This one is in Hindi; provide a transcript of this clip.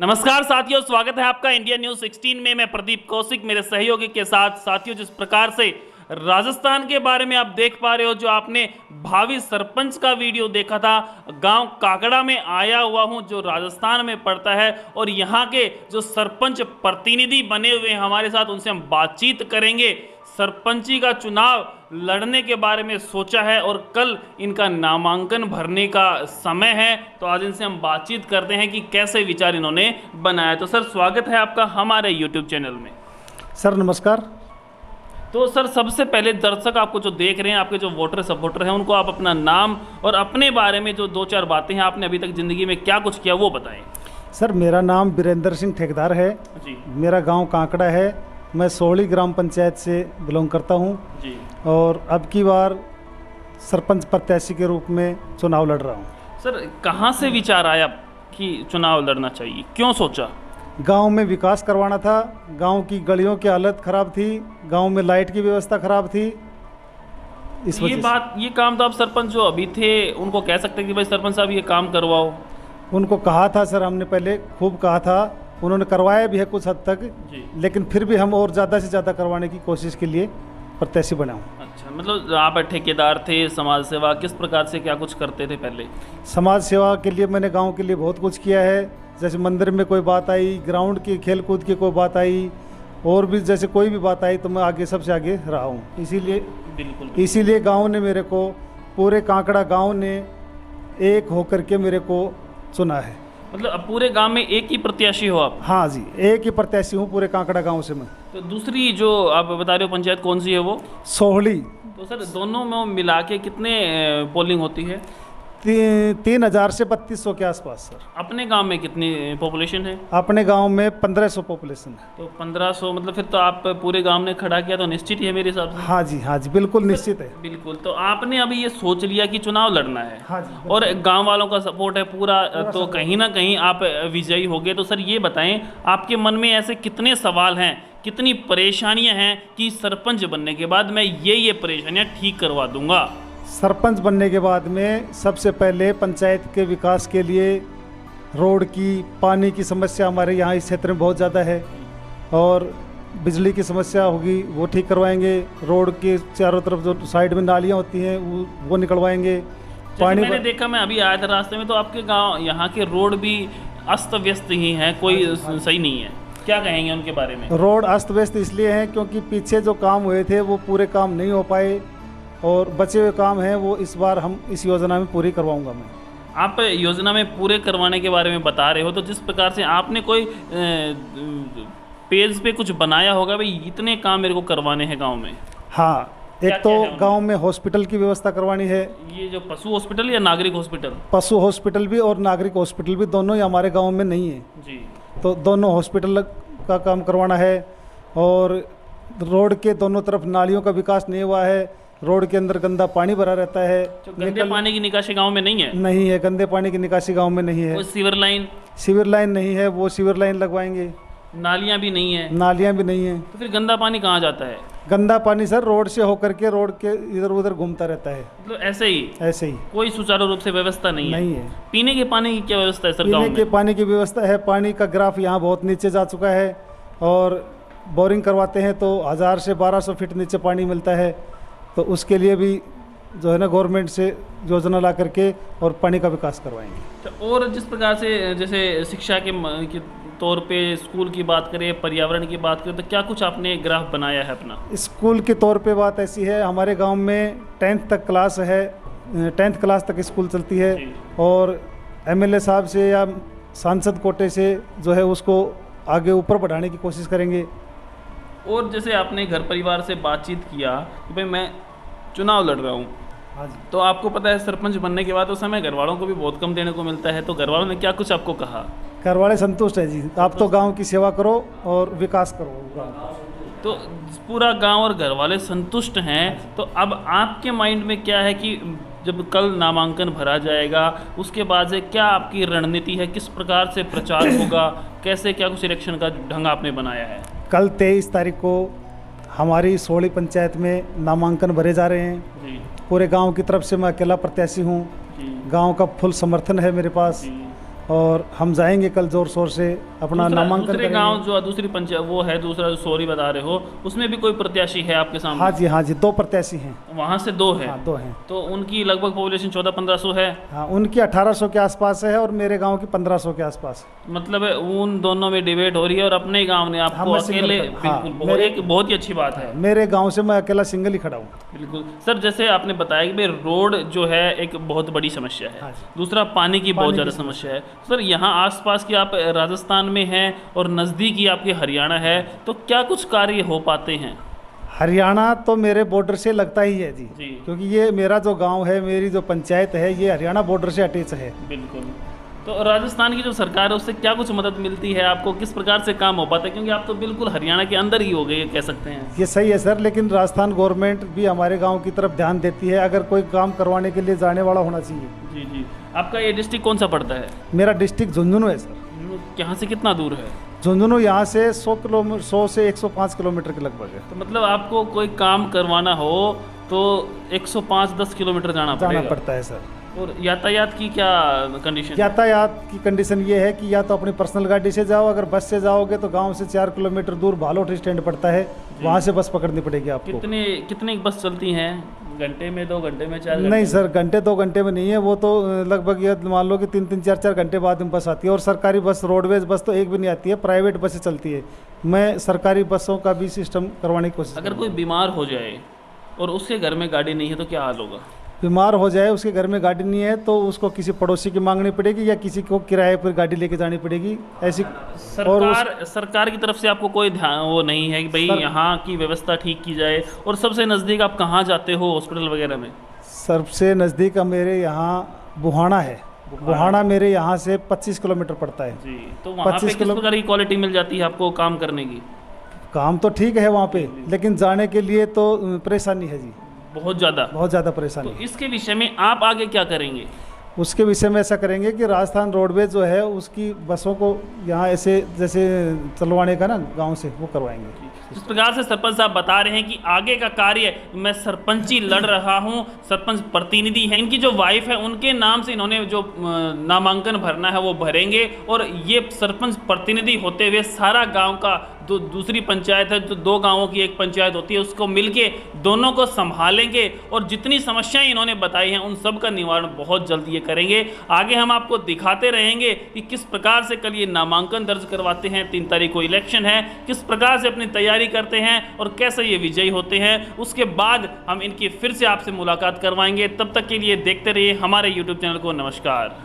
नमस्कार साथियों, स्वागत है आपका इंडिया न्यूज 16 में। मैं प्रदीप कौशिक मेरे सहयोगी के साथ। साथियों, जिस प्रकार से राजस्थान के बारे में आप देख पा रहे हो, जो आपने भावी सरपंच का वीडियो देखा था, गांव काकड़ा में आया हुआ हूं जो राजस्थान में पड़ता है, और यहां के जो सरपंच प्रतिनिधि बने हुए हैं हमारे साथ, उनसे हम बातचीत करेंगे। सरपंची का चुनाव लड़ने के बारे में सोचा है और कल इनका नामांकन भरने का समय है, तो आज इनसे हम बातचीत करते हैं कि कैसे विचार इन्होंने बनाया। तो सर, स्वागत है आपका हमारे यूट्यूब चैनल में। सर नमस्कार। तो सर, सबसे पहले दर्शक आपको जो देख रहे हैं, आपके जो वोटर सपोर्टर हैं, उनको आप अपना नाम और अपने बारे में जो दो चार बातें हैं, आपने अभी तक ज़िंदगी में क्या कुछ किया, वो बताएं। सर, मेरा नाम वीरेंद्र सिंह ठेकेदार है जी। मेरा गांव कांकड़ा है। मैं सोहली ग्राम पंचायत से बिलोंग करता हूं जी। और अब की बार सरपंच प्रत्याशी के रूप में चुनाव लड़ रहा हूं। सर, कहाँ से विचार आया कि चुनाव लड़ना चाहिए, क्यों सोचा? गांव में विकास करवाना था। गांव की गलियों की हालत ख़राब थी, गांव में लाइट की व्यवस्था ख़राब थी। इस वजह ये काम तो आप सरपंच जो अभी थे उनको कह सकते हैं कि भाई सरपंच साहब ये काम करवाओ। उनको कहा था सर, हमने पहले खूब कहा था, उन्होंने करवाया भी है कुछ हद तक जी। लेकिन फिर भी हम और ज़्यादा से ज़्यादा करवाने की कोशिश के लिए प्रत्याशी बना हूँ। अच्छा, मतलब आप ठेकेदार थे, समाज सेवा किस प्रकार से क्या कुछ करते थे पहले? समाज सेवा के लिए मैंने गांव के लिए बहुत कुछ किया है। जैसे मंदिर में कोई बात आई, ग्राउंड की खेल कूद की कोई बात आई, और भी जैसे कोई भी बात आई तो मैं आगे सबसे आगे रहा हूँ। इसीलिए गांव ने मेरे को, पूरे कांकड़ा गांव ने एक होकर के मेरे को चुना है। मतलब अब पूरे गांव में एक ही प्रत्याशी हो आप? हाँ जी, एक ही प्रत्याशी हूँ पूरे कांकड़ा गांव से मैं। तो दूसरी जो आप बता रहे हो पंचायत कौन सी है वो? सोहली। तो सर, दोनों में मिला के कितने पोलिंग होती है? 3000 से 3200 के आसपास सर। अपने गांव में कितनी पॉपुलेशन है? अपने गांव में 1500 पॉपुलेशन है। तो 1500, मतलब फिर तो आप पूरे गांव ने खड़ा किया तो निश्चित ही है मेरे हिसाब से। हाँ जी, बिल्कुल निश्चित है। बिल्कुल। तो आपने अभी ये सोच लिया कि चुनाव लड़ना है। हाँ जी, और गांव वालों का सपोर्ट है पूरा, तो कहीं ना कहीं आप विजयी हो गए। तो सर ये बताएं, आपके मन में ऐसे कितने सवाल हैं, कितनी परेशानियां हैं कि सरपंच बनने के बाद मैं ये परेशानियां ठीक करवा दूंगा? सरपंच बनने के बाद में सबसे पहले पंचायत के विकास के लिए रोड की, पानी की समस्या हमारे यहाँ इस क्षेत्र में बहुत ज़्यादा है, और बिजली की समस्या होगी वो ठीक करवाएंगे। रोड के चारों तरफ जो साइड में नालियाँ होती हैं वो निकलवाएंगे। पानी मैंने देखा, मैं अभी आया था रास्ते में, तो आपके गांव यहाँ के रोड भी अस्त व्यस्त ही हैं, कोई सही नहीं है। क्या कहेंगे उनके बारे में? रोड अस्त व्यस्त इसलिए हैं क्योंकि पीछे जो काम हुए थे वो पूरे काम नहीं हो पाए, और बचे हुए काम हैं वो इस बार हम इस योजना में पूरी करवाऊंगा मैं। आप योजना में पूरे करवाने के बारे में बता रहे हो, तो जिस प्रकार से आपने कोई पेज पे कुछ बनाया होगा, भाई इतने काम मेरे को करवाने हैं गांव में। हाँ, एक तो गांव में हॉस्पिटल की व्यवस्था करवानी है। ये जो पशु हॉस्पिटल या नागरिक हॉस्पिटल? पशु हॉस्पिटल भी और नागरिक हॉस्पिटल भी, दोनों ही हमारे गाँव में नहीं है जी। तो दोनों हॉस्पिटल का काम करवाना है। और रोड के दोनों तरफ नालियों का विकास नहीं हुआ है, रोड के अंदर गंदा पानी भरा रहता है। गंदे पानी की निकासी गांव में नहीं है? नहीं है, गंदे पानी की निकासी गांव में नहीं है। सीवर लाइन नहीं है, वो सीवर लाइन लगवाएंगे। नालियां भी नहीं है? नालियां भी नहीं है। तो फिर गंदा पानी कहाँ जाता है? गंदा पानी सर रोड से होकर के रोड के इधर उधर घूमता रहता है। मतलब ऐसे ही कोई सुचारू रूप से व्यवस्था नहीं है? पीने के पानी की क्या व्यवस्था है सर गाँव में? पीने के पानी की व्यवस्था है। पानी का ग्राफ यहाँ बहुत नीचे जा चुका है, और बोरिंग करवाते हैं तो 1000 से 1200 फीट नीचे पानी मिलता है। तो उसके लिए भी जो है ना, गवर्नमेंट से योजना ला करके और पानी का विकास करवाएंगे। तो और जिस प्रकार से जैसे शिक्षा के तौर पे स्कूल की बात करें, पर्यावरण की बात करें, तो क्या कुछ आपने ग्राफ बनाया है अपना? स्कूल के तौर पे बात ऐसी है, हमारे गांव में 10th तक क्लास है, 10th क्लास तक स्कूल चलती है, और MLA साहब से या सांसद कोटे से जो है उसको आगे ऊपर बढ़ाने की कोशिश करेंगे। और जैसे आपने घर परिवार से बातचीत किया कि भाई मैं चुनाव लड़ रहा हूँ, हाँ जी, तो आपको पता है सरपंच बनने के बाद उस समय घर वालों को भी बहुत कम देने को मिलता है, तो घर वालों ने क्या कुछ आपको कहा? घर वाले संतुष्ट है जी, आप तो गांव की सेवा करो और विकास करो। तो पूरा गांव और घर वाले संतुष्ट हैं। तो अब आपके माइंड में क्या है कि जब कल नामांकन भरा जाएगा उसके बाद से क्या आपकी रणनीति है, किस प्रकार से प्रचार होगा, कैसे क्या कुछ इलेक्शन का ढंग आपने बनाया है? कल 23 तारीख को हमारी सोहली पंचायत में नामांकन भरे जा रहे हैं जी। पूरे गांव की तरफ से मैं अकेला प्रत्याशी हूं। गांव का फुल समर्थन है मेरे पास, और हम जाएंगे कल जोर शोर से अपना नामांकन दूसरे करेंगे। गांव जो दूसरी पंचायत वो है, दूसरा जो सोरी बता रहे हो, उसमें भी कोई प्रत्याशी है आपके सामने? हाँ जी 2 प्रत्याशी हैं। वहाँ से 2 है? हाँ 2 हैं। तो उनकी लगभग पॉपुलेशन 1400-1500 है? हाँ उनकी 1800 के आसपास है और मेरे गांव की 1500 के आसपास। मतलब उन दोनों में डिबेट हो रही है और अपने गांव ने आपको मैं सिंगल अकेले, खड़ा- हाँ, बिल्कुल एक बहुत ही अच्छी बात है। मेरे गांव से मैं अकेला सिंगल ही खड़ा हूँ। बिल्कुल सर, जैसे आपने बताया कि भाई रोड जो है एक बहुत बड़ी समस्या है, हाँ जी। दूसरा पानी की बहुत पानी ज़्यादा की समस्या है। सर यहाँ आसपास की आप राजस्थान में हैं और नज़दीक ही आपके हरियाणा है, तो क्या कुछ कार्य हो पाते हैं? हरियाणा तो मेरे बॉर्डर से लगता ही है जी, जी। क्योंकि ये मेरा जो गांव है, मेरी जो पंचायत है, ये हरियाणा बॉर्डर से अटैच है। बिल्कुल। तो राजस्थान की जो सरकार है उससे क्या कुछ मदद मिलती है आपको, किस प्रकार से काम हो पाता है? क्योंकि आप तो बिल्कुल हरियाणा के अंदर ही हो गए कह सकते हैं। ये सही है सर, लेकिन राजस्थान गवर्नमेंट भी हमारे गांव की तरफ ध्यान देती है, अगर कोई काम करवाने के लिए जाने वाला होना चाहिए। जी जी। आपका ये डिस्ट्रिक्ट कौन सा पड़ता है? मेरा डिस्ट्रिक्ट झुंझुनू है सर। यहाँ से कितना दूर है? झुंझुनू यहाँ से 100 से 105 किलोमीटर के लगभग है। तो मतलब आपको कोई काम करवाना हो तो 105-10 किलोमीटर जाना पड़ेगा? पड़ता है सर। और यातायात की क्या कंडीशन? यातायात की कंडीशन ये है कि या तो अपनी पर्सनल गाड़ी से जाओ, अगर बस से जाओगे तो गांव से 4 किलोमीटर दूर भालोट स्टैंड पड़ता है, वहाँ से बस पकड़नी पड़ेगी आपको। कितने बस चलती हैं? घंटे में, 2 घंटे में, 4 घंटे? नहीं सर, घंटे 2 घंटे में नहीं है, वो तो लगभग ये मान लो कि 3-3, 4-4 घंटे बाद में बस आती है। और सरकारी बस, रोडवेज बस तो एक भी नहीं आती है, प्राइवेट बसें चलती है। मैं सरकारी बसों का भी सिस्टम करवाने की कोशिश। अगर कोई बीमार हो जाए और उसके घर में गाड़ी नहीं है तो क्या हाल होगा? बीमार हो जाए, उसके घर में गाड़ी नहीं है, तो उसको किसी पड़ोसी की मांगनी पड़ेगी या किसी को किराए पर गाड़ी लेके जानी पड़ेगी ऐसी। सरकार की तरफ से आपको कोई ध्यान वो नहीं है कि भाई यहाँ की व्यवस्था ठीक की जाए? और सबसे नज़दीक आप कहाँ जाते हो हॉस्पिटल वगैरह में? सबसे नज़दीक मेरे यहाँ बुहाना है। बुहाना मेरे यहाँ से 25 किलोमीटर पड़ता है जी। तो वहाँ पे किस प्रकार की क्वालिटी मिल जाती है आपको काम करने की? काम तो ठीक है वहाँ पे, लेकिन जाने के लिए तो परेशानी है जी, बहुत ज़्यादा परेशानी। तो इसके विषय में आप आगे क्या करेंगे? उसके विषय में ऐसा करेंगे कि राजस्थान रोडवेज जो है उसकी बसों को यहाँ ऐसे जैसे चलवाने का ना गांव से वो करवाएंगे। इस प्रकार से सरपंच साहब बता रहे हैं कि आगे का कार्य, मैं सरपंची लड़ रहा हूँ, सरपंच प्रतिनिधि हैं, इनकी जो वाइफ है उनके नाम से इन्होंने जो नामांकन भरना है वो भरेंगे। और ये सरपंच प्रतिनिधि होते हुए सारा गांव का दूसरी पंचायत है, जो 2 गांवों की एक पंचायत होती है, उसको मिलके दोनों को संभालेंगे। और जितनी समस्याएं इन्होंने बताई हैं उन सब का निवारण बहुत जल्द ये करेंगे। आगे हम आपको दिखाते रहेंगे कि किस प्रकार से कल ये नामांकन दर्ज करवाते हैं, 3 तारीख को इलेक्शन है, किस प्रकार से अपनी तैयारी करते हैं और कैसे ये विजयी होते हैं। उसके बाद हम इनकी फिर से आपसे मुलाकात करवाएंगे। तब तक के लिए देखते रहिए हमारे YouTube चैनल को। नमस्कार।